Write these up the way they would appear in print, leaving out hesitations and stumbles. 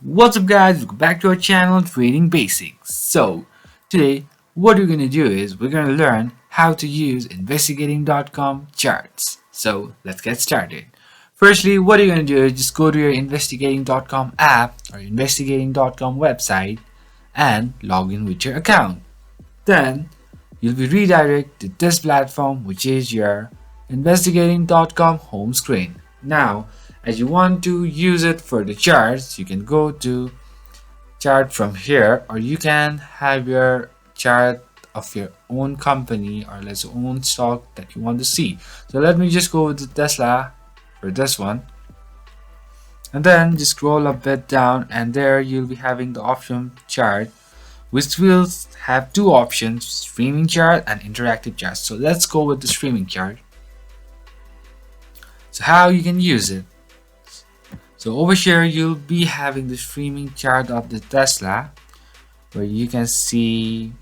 What's up guys, welcome back to our channel Trading Basics. So today what we're gonna do is we're gonna learn how to use investigating.com charts. So let's get started. Firstly, what you're gonna do is just go to your investigating.com app or investigating.com website and log in with your account. Then you'll be redirected to this platform, which is your investigating.com home screen. Now, as you want to use it for the charts, you can go to chart from here, or you can have your chart of your own company or let's say own stock that you want to see. So let me just go with the Tesla for this one, and then just scroll a bit down, and there you'll be having the option chart, which will have two options: streaming chart and interactive chart. So let's go with the streaming chart. So how you can use it? So over here you'll be having the streaming chart of the Tesla, where you can see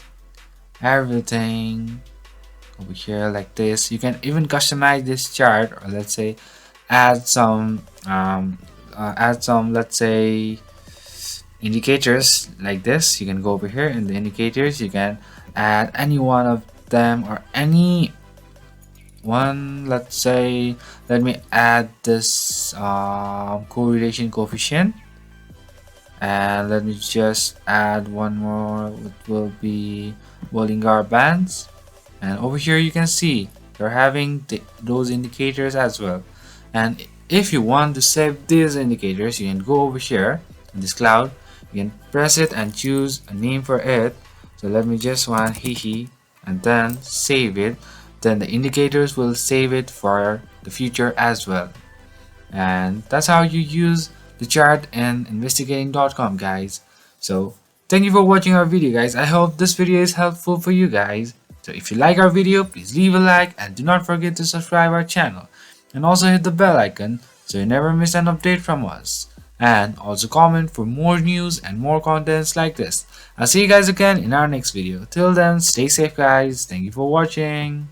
everything over here like this. You can even customize this chart, or let's say add some let's say indicators like this. You can go over here in the indicators, you can add any one of them or any one. Let's say let me add this correlation coefficient, and let me just add one more, which will be Bollinger Bands. And over here you can see they're having those indicators as well. And if you want to save these indicators, you can go over here in this cloud, you can press it and choose a name for it. So let me just want Hihi, and then save it. Then the indicators will save it for the future as well. And that's how you use the chart in investigating.com, guys. So thank you for watching our video, guys. I hope this video is helpful for you guys. So if you like our video, please leave a like and do not forget to subscribe our channel, and also hit the bell icon so you never miss an update from us. And also comment for more news and more contents like this. I'll see you guys again in our next video. Till then, stay safe guys. Thank you for watching.